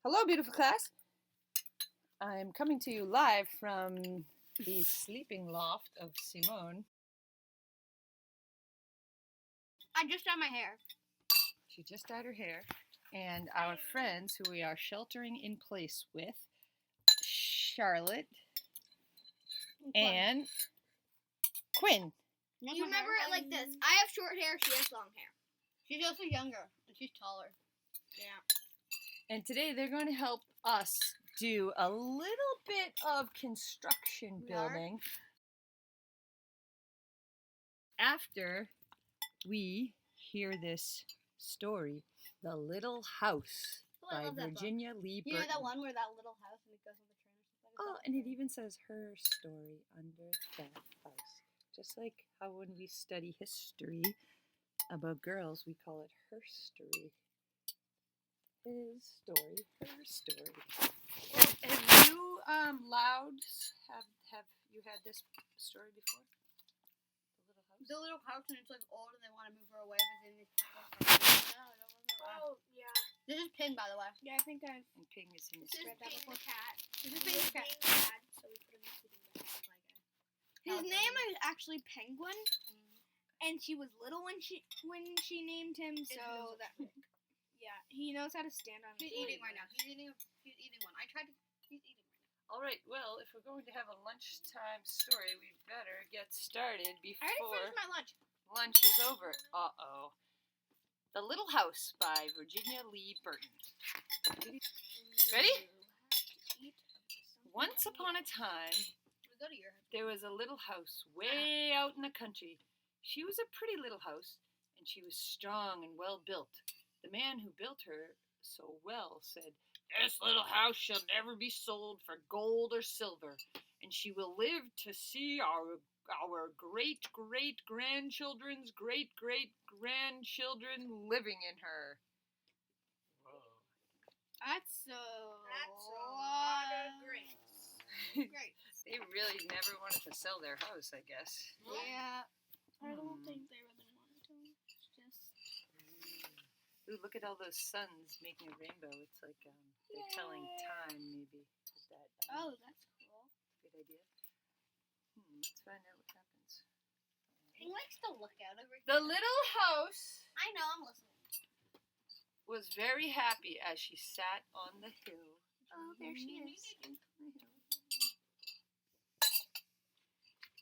Hello, beautiful class. I'm coming to you live from the sleeping loft of Simone. I just dyed my hair. She just dyed her hair. And our friends who we are sheltering in place with, Charlotte and Quinn. You remember it like this. I have short hair, she has long hair. She's also younger, and she's taller. Yeah. And today they're going to help us do a little bit of construction building. After we hear this story, The Little House by Virginia Lee Burton. You know that one where that little house and it goes on the train or something? Oh, and it even says her story under that house. Just like how when we study history about girls, we call it her story. His story, her story. Have you, Louds, have you had this story before? The little house and it's like old and they want to move her away, but then it's yeah. This is Pin, by the way. Yeah, I think I've and Ping is in his read that before. Cat. This is Ping's cat. So we put him in sleeping bag like His name is actually Penguin, and she was little when she named him. So that yeah, he knows how to stand on. He's eating right now. He's eating one. He's eating right now. All right, well, if we're going to have a lunchtime story, we better get started before I already finished my lunch. lunch is over. Uh-oh. The Little House by Virginia Lee Burton. Ready? Once upon a time, We go to your house. there was a little house way out in the country. She was a pretty little house, and she was strong and well built. The man who built her so well said, "This little house shall never be sold for gold or silver, and she will live to see our great-great-grandchildren's great-great-grandchildren living in her." Whoa. That's a lot of grapes. Great. They really never wanted to sell their house, I guess. Yeah. I don't Hmm. think they really wanted to. It's just. Ooh, look at all those suns making a rainbow. It's like they're telling time, maybe. With that, Oh, that's cool. good idea. Let's find out what happens. He likes to look out every. The little house I know. I'm listening. was very happy as she sat on the hill. Oh, there she is.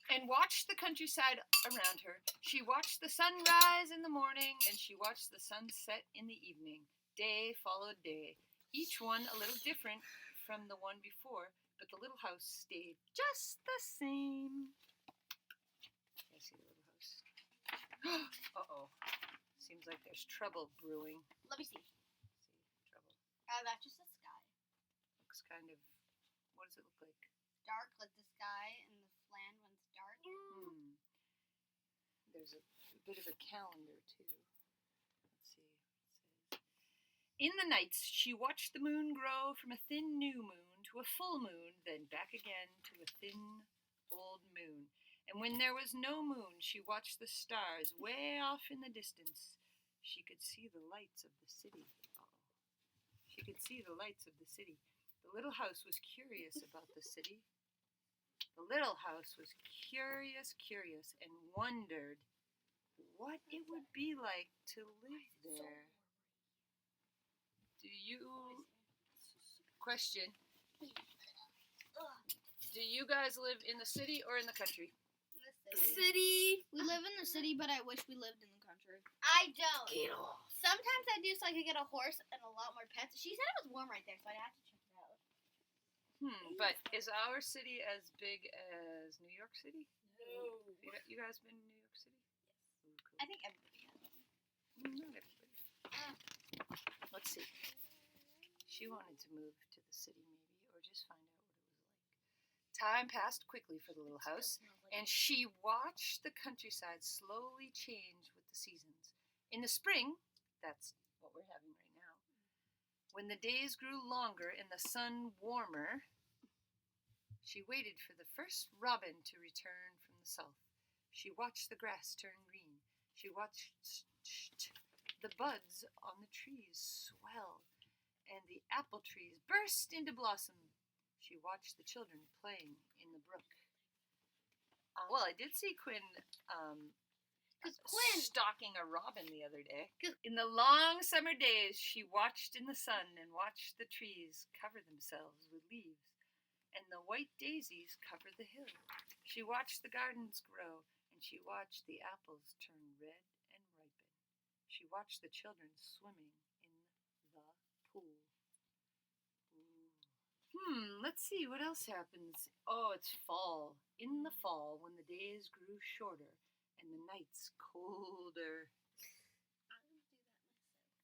And watched the countryside around her. She watched the sun rise in the morning, and she watched the sun set in the evening. Day followed day, each one a little different from the one before, but the little house stayed just the same. I see the little house. Uh-oh. Seems like there's trouble brewing. Let me see. See, trouble. That's just the sky. Looks kind of, what does it look like? Dark, like the sky, and the land one's dark. There's a bit of a calendar, too. Let's see what it says. In the nights, she watched the moon grow from a thin new moon to a full moon, then back again to a thin old moon. And when there was no moon, she watched the stars way off in the distance. She could see the lights of the city. She could see the lights of the city. The little house was curious about the city. The little house was curious, and wondered what it would be like to live there. Question, do you guys live in the city or in the country? City. We live in the city, but I wish we lived in the country. I don't. Sometimes I do so I could get a horse and a lot more pets. She said it was warm right there, so I'd have to check it out. But is our city as big as New York City? No. You guys been to New York City? Yes. Ooh, cool. I think everybody has. Not everybody. Let's see. She wanted to move to the city, maybe, or just find out what it was like. Time passed quickly for the little house, and she watched the countryside slowly change with the seasons. In the spring, that's what we're having right now, when the days grew longer and the sun warmer, she waited for the first robin to return from the south. She watched the grass turn green. She watched the buds on the trees swell and the apple trees burst into blossom. She watched the children playing in the brook. Well, I did see Quinn stalking a robin the other day. In the long summer days, she watched in the sun and watched the trees cover themselves with leaves, and the white daisies cover the hill. She watched the gardens grow, and she watched the apples turn red and ripen. She watched the children swimming in the pool. Let's see, what else happens? Oh, it's fall. In the fall, when the days grew shorter and the nights colder,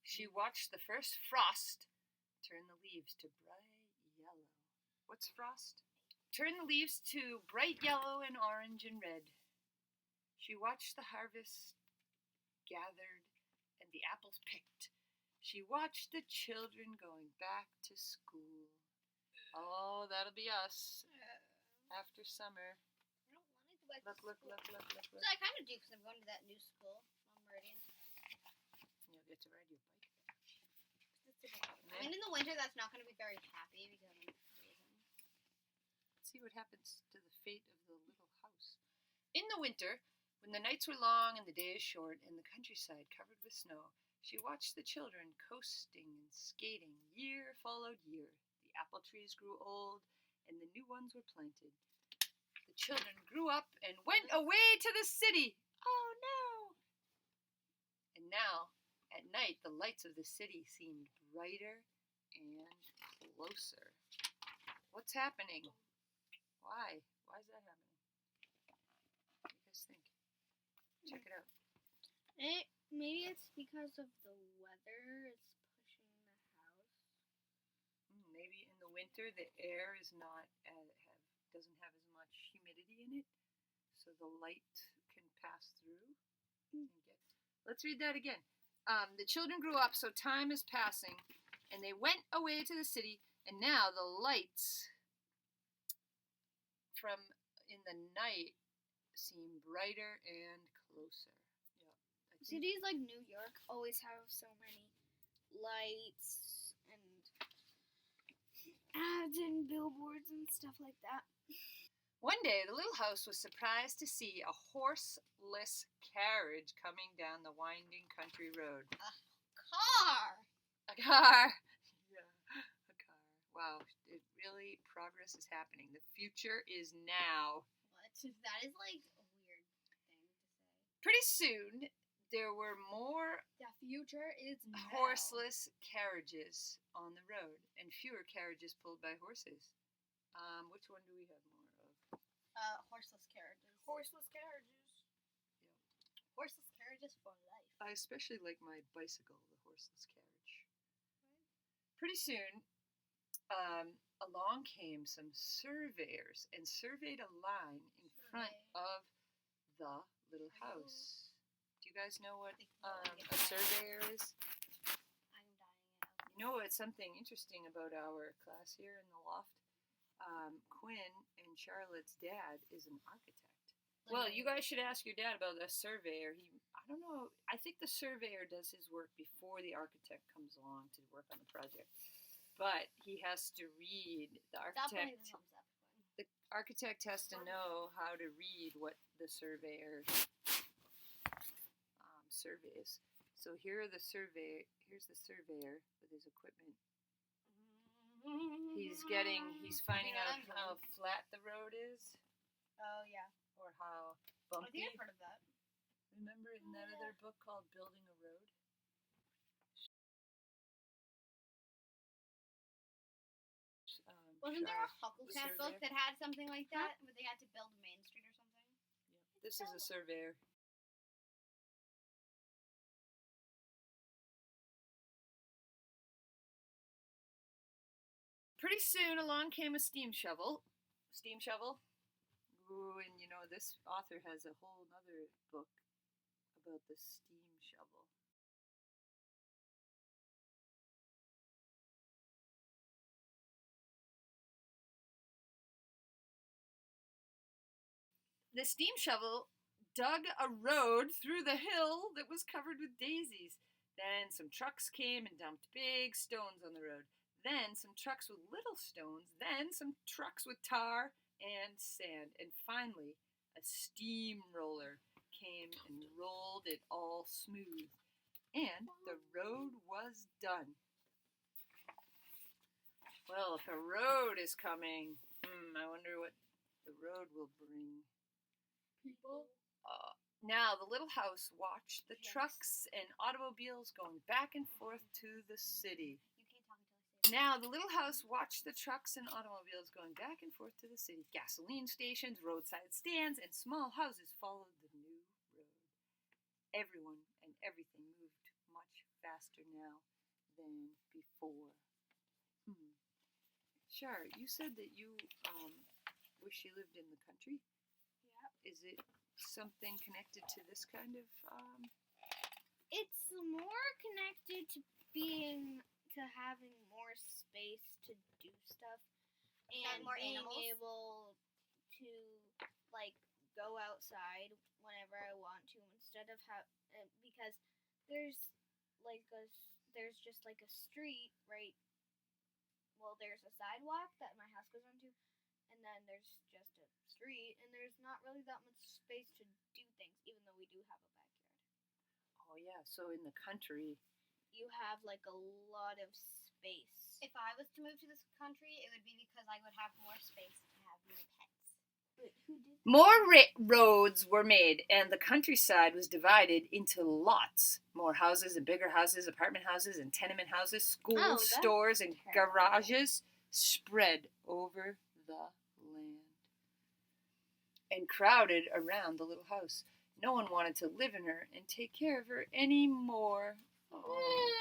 she watched the first frost turn the leaves to bright yellow. What's frost? Turn the leaves to bright yellow and orange and red. She watched the harvest gathered and the apples picked. She watched the children going back to school. Oh, that'll be us after summer. I don't want to go back Look. So I kind of do because I'm going to that new school on Meridian. You'll get to ride your bike. I mean, in the winter, that's not going to be very happy because I'm freezing. Let's see what happens to the fate of the little house. In the winter, when the nights were long and the days short and the countryside covered with snow, she watched the children coasting and skating. Year followed year. The apple trees grew old and the new ones were planted. The children grew up and went away to the city. Oh no! And now, at night, the lights of the city seemed brighter and closer. What's happening? Why? Why is that happening? What do you guys think? Check it out. Maybe it's because of the weather. It's pushing the house. Maybe in the winter the air is doesn't have as much humidity in it, so the light can pass through. Let's read that again. The children grew up, so time is passing, and they went away to the city, and now the lights from in the night seem brighter and closer. Cities like New York always have so many lights and ads and billboards and stuff like that. One day, the little house was surprised to see a horseless carriage coming down the winding country road. Car! A car! Yeah, a car. Wow, progress is happening. The future is now. What? That is like a weird thing to say. Pretty soon, there were more The future is now. horseless carriages on the road and fewer carriages pulled by horses. Which one do we have more of? Horseless carriages. Horseless carriages. Horseless carriages for life. I especially like my bicycle, the horseless carriage. Pretty soon, along came some surveyors and surveyed a line in front of the little house. Do you guys know what a surveyor is? I'm dying out. You know what's something interesting about our class here in the loft? Quinn and Charlotte's dad is an architect. Well, you guys should ask your dad about the surveyor. I don't know. I think the surveyor does his work before the architect comes along to work on the project. But he has to read. The Stop putting the thumbs up. the architect has to know how to read what the surveyor surveys. So here's the surveyor with his equipment. He's finding out how flat the road is. Oh, yeah. Or how I bumpy. think I've heard of that. Remember in that other book called Building a Road? Wasn't there a Charlotte, Hucklecat the book surveyor. that had something like that? Where they had to build Main Street or something? This is a surveyor. Pretty soon along came a steam shovel. Steam shovel? Ooh, and you know, this author has a whole other book about the steam shovel. The steam shovel dug a road through the hill that was covered with daisies. Then some trucks came and dumped big stones on the road. Then some trucks with little stones. Then some trucks with tar and sand. And finally, a steamroller came and rolled it all smooth. And the road was done. Well, if a road is coming, I wonder what the road will bring. People. Now the little house watched the trucks and automobiles going back and forth to the city. You can't talk until I say it. Now the little house watched the trucks and automobiles going back and forth to the city. Gasoline stations, roadside stands, and small houses followed the new road. Everyone and everything moved much faster now than before. Char, you said that you wish you lived in the country. Yeah. Is it something connected to this kind of? It's more connected to having more space to do stuff and more being animals? able to like go outside whenever I want to instead of because there's just like a street right. Well, there's a sidewalk that my house goes onto, and then there's just a street, and there's not really that much space to do things, even though we do have a backyard. Oh yeah. So in the country. You have like a lot of space. If I was to move to this country, it would be because I would have more space to have more pets. Wait, who did? More roads were made, and the countryside was divided into lots. More houses and bigger houses, apartment houses and tenement houses, schools, Oh, that's stores, and terrible. garages spread over the land and crowded around the little house. No one wanted to live in her and take care of her anymore. Oh.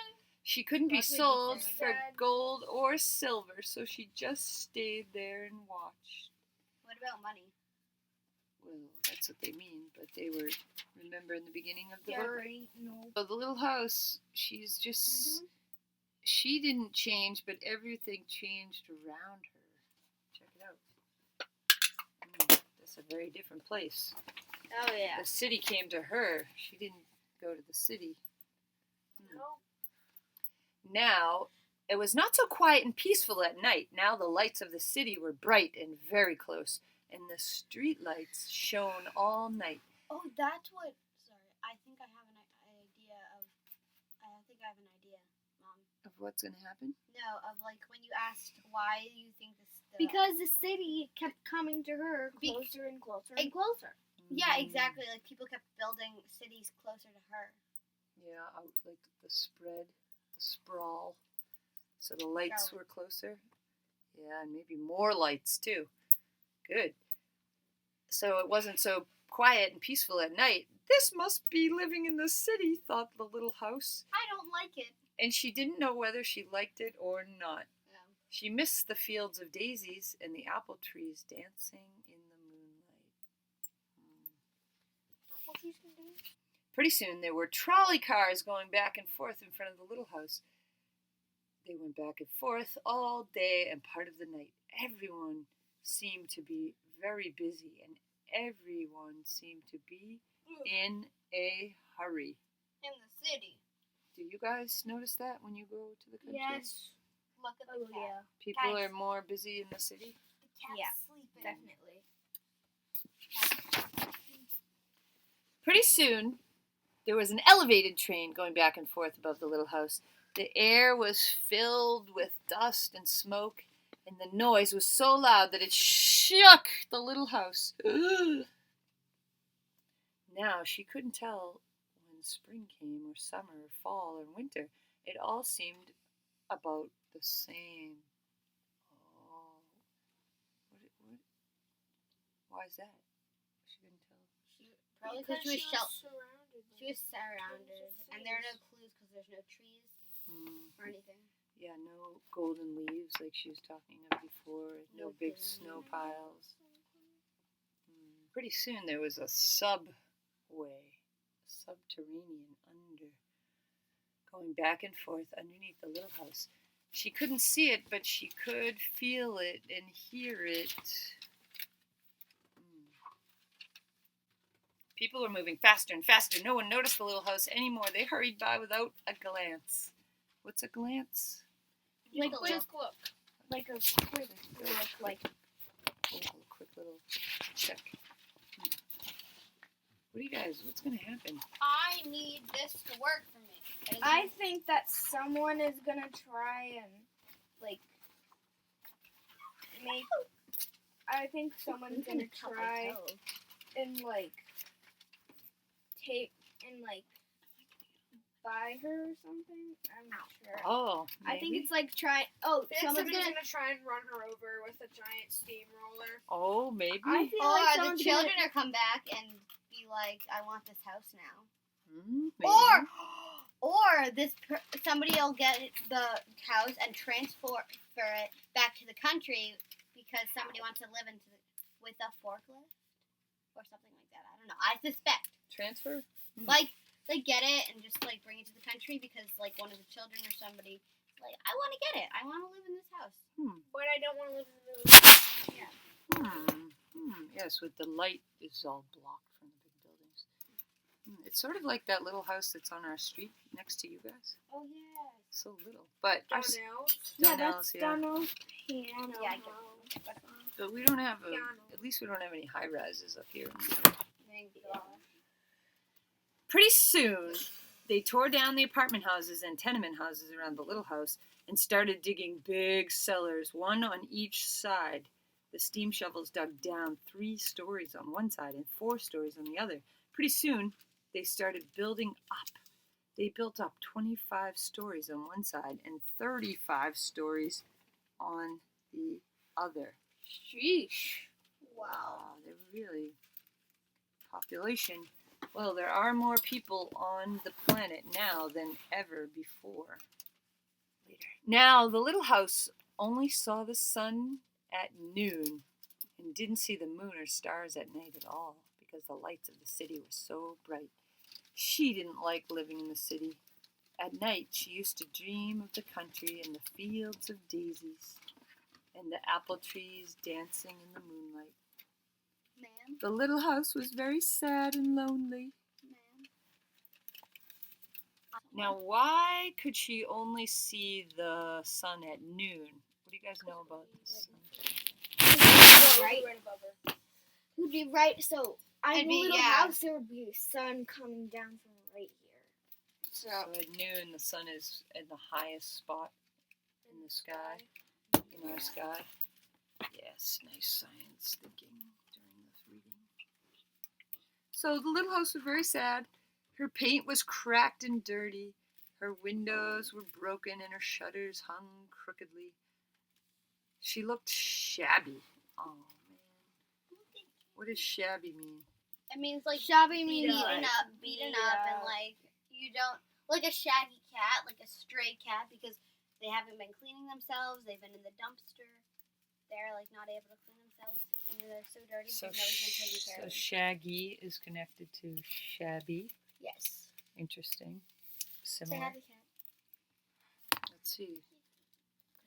She couldn't be That made me sold so for sad. gold or silver, so she just stayed there and watched. What about money? Well, that's what they mean, but they were, remember in the beginning of the book? There ain't no. So the little house, she's just, she didn't change, but everything changed around her. Check it out. That's a very different place. Oh yeah. The city came to her. She didn't go to the city. No. Now, it was not so quiet and peaceful at night. Now the lights of the city were bright and very close, and the street lights shone all night. Oh, that's what. Sorry, I think I have an idea of. I think I have an idea, Mom. Of what's going to happen? No, of like when you asked why you think this. Because the city kept coming to her closer and closer and closer. Yeah, exactly. Like people kept building cities closer to her. Yeah, out like the spread, the sprawl. So the lights were closer. Yeah, and maybe more lights too. Good. So it wasn't so quiet and peaceful at night. This must be living in the city, thought the little house. I don't like it. And she didn't know whether she liked it or not. No. She missed the fields of daisies and the apple trees dancing in the moonlight. Apple trees can do. Pretty soon there were trolley cars going back and forth in front of the little house. They went back and forth all day and part of the night. Everyone seemed to be very busy, and everyone seemed to be in a hurry. In the city. Do you guys notice that when you go to the country? Yes. Look at the Oh cat. yeah. People Guys. are more busy in the city? The cat's Yeah, sleeping. Definitely. Pretty soon, there was an elevated train going back and forth above the little house. The air was filled with dust and smoke, and the noise was so loud that it shook the little house. Now she couldn't tell when spring came, or summer, or fall, or winter. It all seemed about the same. Oh. What? Why is that? She couldn't tell. Probably because she was surrounded. She was surrounded, and there are no clues because there's no trees or anything. Yeah, no golden leaves like she was talking of before. No big snow piles. Pretty soon there was a subway, subterranean under, going back and forth underneath the little house. She couldn't see it, but she could feel it and hear it. People were moving faster and faster. No one noticed the little house anymore. They hurried by without a glance. What's a glance? Like a Quick look. Like a quick look. Like Oh, a quick little check. What do you guys? What's gonna happen? I need this to work for me. I think that someone is gonna try and like make. I think someone's gonna try and like take and like buy her or something. I'm not sure. Oh, I think maybe? it's like try. Oh, someone's Someone's gonna. gonna try and run her over with a giant steamroller. Oh, maybe. I feel Or like the someone's children gonna. are come back and be like, I want this house now. Maybe. Or somebody will get the house and transfer it back to the country because somebody wants to live with a forklift or something like that. I don't know. I suspect. Transfer. Like they get it and just like bring it to the country because like one of the children or somebody like I want to get it. I want to live in this house. But I don't want to live in the village. Yes, with the light is all blocked from the big buildings. It's sort of like that little house that's on our street next to you guys. Oh yeah. So little, but Donnell's. Yeah, Donnell's, that's Donnell's piano. Yeah, I get it. but we don't have Piano. at least we don't have any high rises up here. Thank God. Pretty soon, they tore down the apartment houses and tenement houses around the little house and started digging big cellars, one on each side. The steam shovels dug down 3 stories on one side and 4 stories on the other. Pretty soon, they started building up. They built up 25 stories on one side and 35 stories on the other. Sheesh. Wow. They're really population. Well, there are more people on the planet now than ever before. Later. Now, the little house only saw the sun at noon and didn't see the moon or stars at night at all because the lights of the city were so bright. She didn't like living in the city. At night, she used to dream of the country and the fields of daisies and the apple trees dancing in the moonlight. Ma'am. The little house was very sad and lonely. Ma'am. Now, why could she only see the sun at noon? What do you guys know about the sun? Right. Right above her. It would be right. So I It'd in be- the little yeah. house there would be sun coming down from right here. So at noon, the sun is in the highest spot in the sky, in our sky. Yes, nice science thinking during this reading. So the little house was very sad. Her paint was cracked and dirty. Her windows were broken and her shutters hung crookedly. She looked shabby. Oh, man. What does shabby mean? It means like Shabby beaten means up, and like you don't like a shaggy cat, like a stray cat, because they haven't been cleaning themselves. They've been in the dumpster. They're like not able to clean themselves, and they're so dirty So, because nobody's been taking care of them. shaggy is connected to shabby. Yes. Interesting. Say Similar. hi to the cat. Let's see.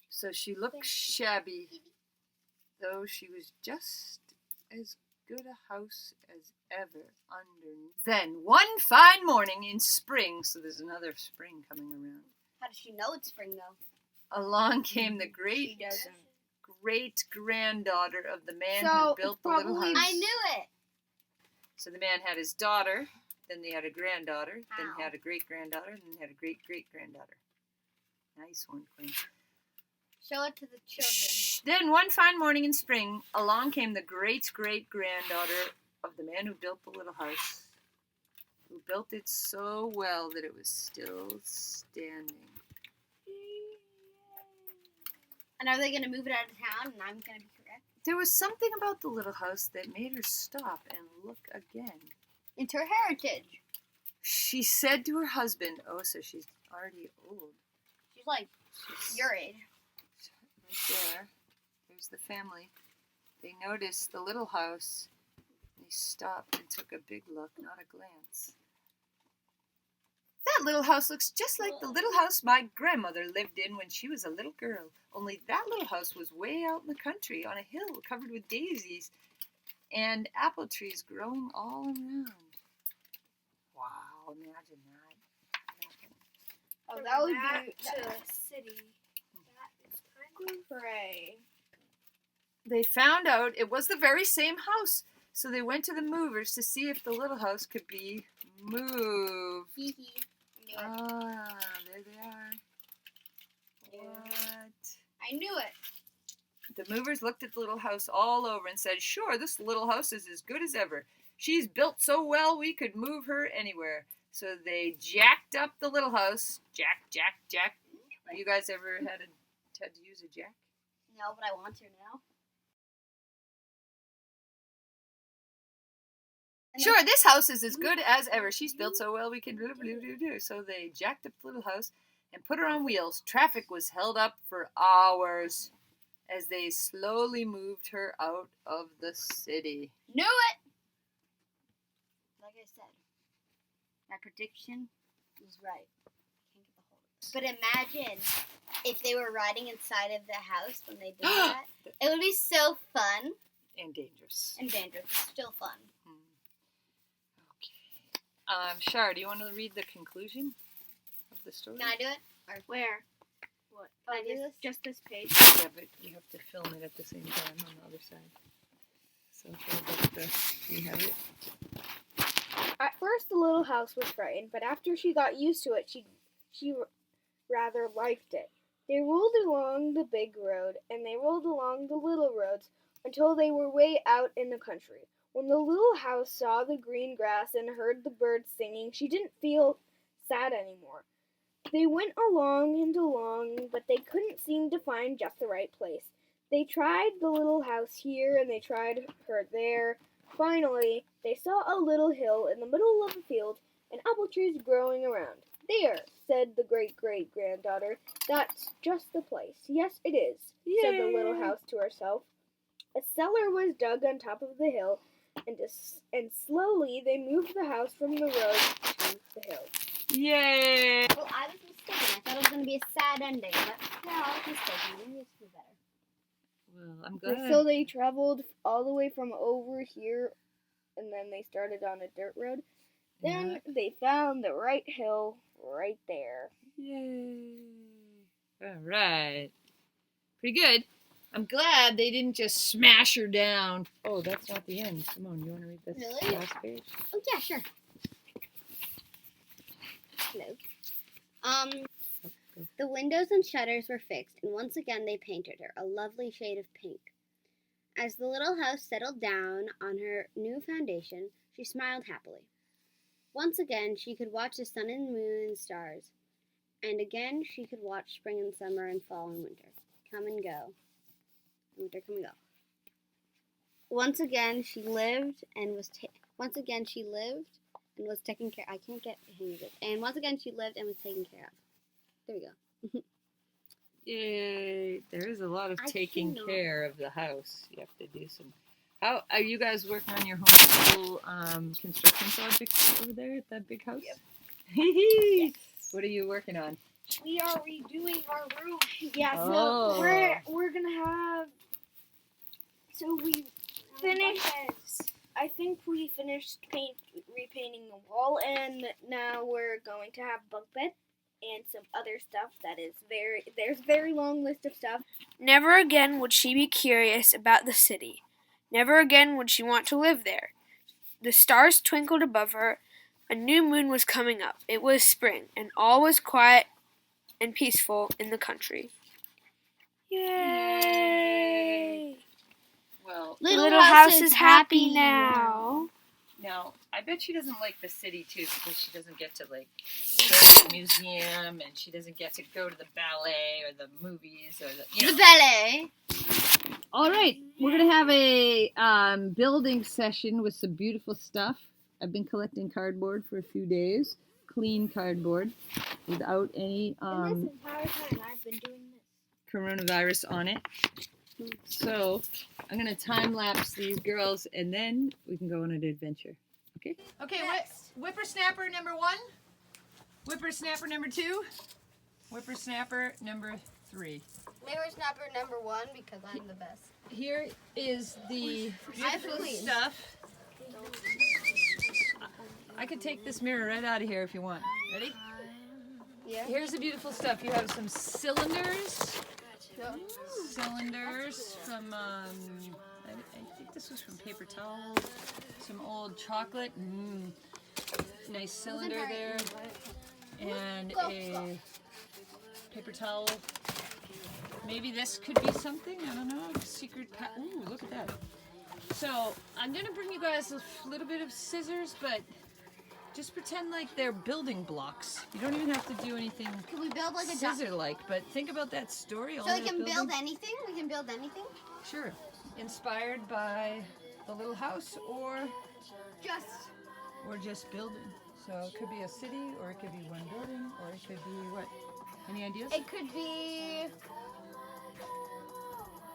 So she looked shabby, though she was just as good a house as ever underneath. Then, one fine morning in spring, so there's another spring coming around, How does she know it's spring though? along came the She great doesn't. granddaughter of the man So, who built the little probably- house. I knew it. So the man had his daughter, then they had a granddaughter, then Ow. he had a great-granddaughter, and then he had a great-great-granddaughter. Nice one, Queen. Show it to the children. Then one fine morning in spring, along came the great-great-granddaughter of the man who built the little house, who built it so well that it was still standing. And are they gonna move it out of town? And I'm gonna be correct. There was something about the little house that made her stop and look again. It's her heritage. She said to her husband, oh, so she's already old. She's like She's your age. right there. There's the family. They noticed the little house. They stopped and took a big look, not a glance. That little house looks just like the little house my grandmother lived in when she was a little girl. Only that little house was way out in the country on a hill covered with daisies and apple trees growing all around. Wow, imagine that. Oh, From that would that be to city. That is kind of cray. They found out it was the very same house. So they went to the movers to see if the little house could be moved. Hee hee. Knew it. Ah, there they are. What? I knew it. The movers looked at the little house all over and said, "Sure, this little house is as good as ever. She's built so well we could move her anywhere." So they jacked up the little house. Jack. You guys ever had to use a jack? No, but I want to now. And Sure, this house is as good as ever. She's built so well we can do. So they jacked up the little house and put her on wheels. Traffic was held up for hours as they slowly moved her out of the city. Knew it! Like I said, my prediction was right. Can't get the hold of it. But imagine if they were riding inside of the house when they did that. It would be so fun And dangerous. and dangerous. Still fun. Okay. Shar, do you want to read the conclusion of the story? Can I do it? Or Where? What? Can I do this? Just this page. Yeah, but you have to film it at the same time on the other side. So hold up you have it. At first, the little house was frightened, but after she got used to it, she rather liked it. They rolled along the big road, and they rolled along the little roads until they were way out in the country. When the little house saw the green grass and heard the birds singing, she didn't feel sad anymore. They went along and along, but they couldn't seem to find just the right place. They tried the little house here, and they tried her there. Finally, they saw a little hill in the middle of a field and apple trees growing around. "There," said the great-great-granddaughter. "That's just the place." "Yes, it is," said the little house to herself. A cellar was dug on top of the hill, and slowly they moved the house from the road to the hill. Yay! well, I was mistaken. I thought it was going to be a sad ending, but yeah, I was mistaken. Maybe it's be better. Well, I'm glad. So they traveled all the way from over here, and then they started on a dirt road. Then they found the right hill right there. Yay! All right. Pretty good. I'm glad they didn't just smash her down. Oh, that's not the end. Simone, you want to read this Really? last page? Oh, yeah, sure. Hello. The windows and shutters were fixed, and once again they painted her, a lovely shade of pink. As the little house settled down on her new foundation, she smiled happily. Once again she could watch the sun and moon and stars, and again she could watch spring and summer and fall and winter come and go. Winter come and go. Once again she lived and was taken care. I can't get the hang of it. And once again she lived and was taken care of. There we go. Yay! There is a lot of I taking cannot. care of the house. You have to do some. How are you guys working on your homeschool construction projects over there at that big house? Yep. What are you working on? We are redoing our roof. Yeah, so Oh. we're gonna have. So we finished. I think we finished repainting the wall, and now we're going to have bunk bed and some other stuff that is there's a very long list of stuff. Never again would she be curious about the city. Never again would she want to live there. The stars twinkled above her. A new moon was coming up. It was spring, and all was quiet and peaceful in the country. Yay! Well, Little house is happy now. now I bet she doesn't like the city too because she doesn't get to like go to the museum and she doesn't get to go to the ballet or the movies or the The ballet. All right, we're gonna have a building session with some beautiful stuff. I've been collecting cardboard for a few days, clean cardboard, without any And this entire time I've been doing this. coronavirus on it. So I'm gonna time lapse these girls, and then we can go on an adventure. Okay. Okay. Whippersnapper number 1. Whippersnapper number 2. Whippersnapper number 3. Whippersnapper number 1 because I'm the best. Here is the beautiful clean. stuff. I could take this mirror right out of here if you want. Ready? Yeah. Here's the beautiful stuff. You have some cylinders. Cylinders from, I think this was from paper towels. Some old chocolate. Nice cylinder there. And a paper towel. Maybe this could be something. I don't know. Secret. Ooh, look at that. So I'm gonna bring you guys a little bit of scissors, but just pretend like they're building blocks. You don't even have to do anything Can we build like a scissor-like, but think about that story. So we can build anything? We can build anything? Sure. Inspired by the little house or just building. So it could be a city, or it could be one building, or it could be what? Any ideas? It could be.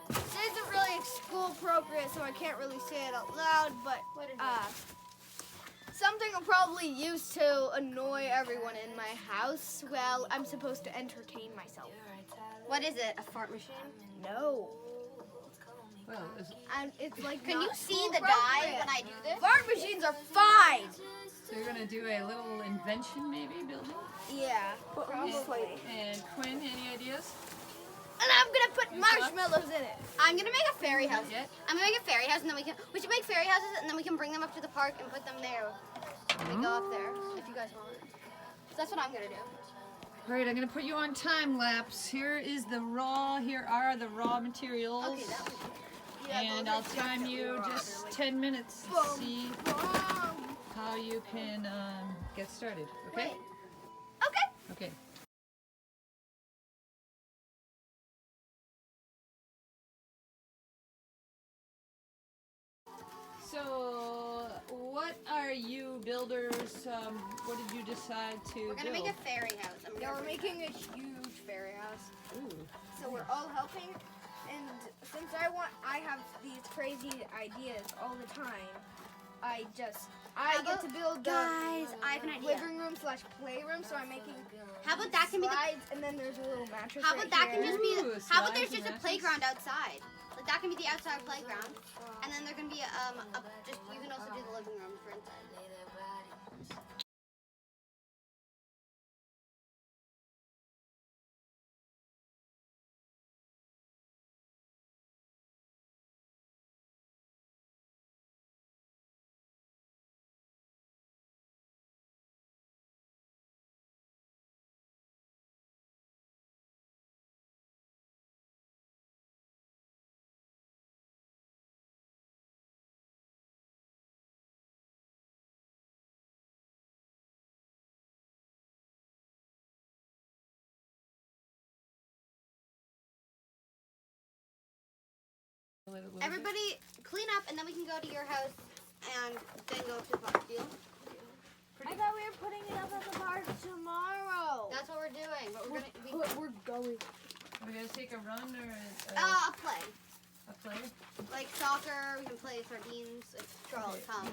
This isn't really school appropriate, so I can't really say it out loud. But something I'll probably use to annoy everyone in my house. Well, I'm supposed to entertain myself. What is it? A fart machine? No. Well, And it's like. Can not you see school the dye appropriate. when I do this? Fart machines are fine. so you're gonna do a little invention, maybe building. Yeah, probably. And Quinn, any ideas? And I'm gonna put marshmallows in it. I'm gonna make a fairy house. Yet? I'm gonna make a fairy house, and then we should make fairy houses, and then we can bring them up to the park and put them there. We go up there if you guys want. So that's what I'm gonna do. All right, I'm gonna put you on time lapse. Here are the raw materials. Okay, that was good. And I'll time you just 10 minutes to see how you can get started. Okay? Okay. Okay. So, what are you builders? What did you decide to We're gonna build? make a fairy house. Yeah, we're making a huge fairy house. Ooh. So we're all helping, and since I have these crazy ideas all the time, I get to build Guys, I have an idea. living room / playroom. So I'm making How about that can be the slides, and then there's a little mattress. How about right that can here. just be Ooh, how about slides there's just and a playground outside? Like that can be the outside playground. And then there can be just you can also do the living room for inside. Everybody clean up and then we can go to your house and then go to the park. Deal? I thought we were putting it up at the park tomorrow. That's what we're doing. But we're gonna We're going. Are we gonna take a run or a play. a play? Like soccer, we can play sardines. It's all come.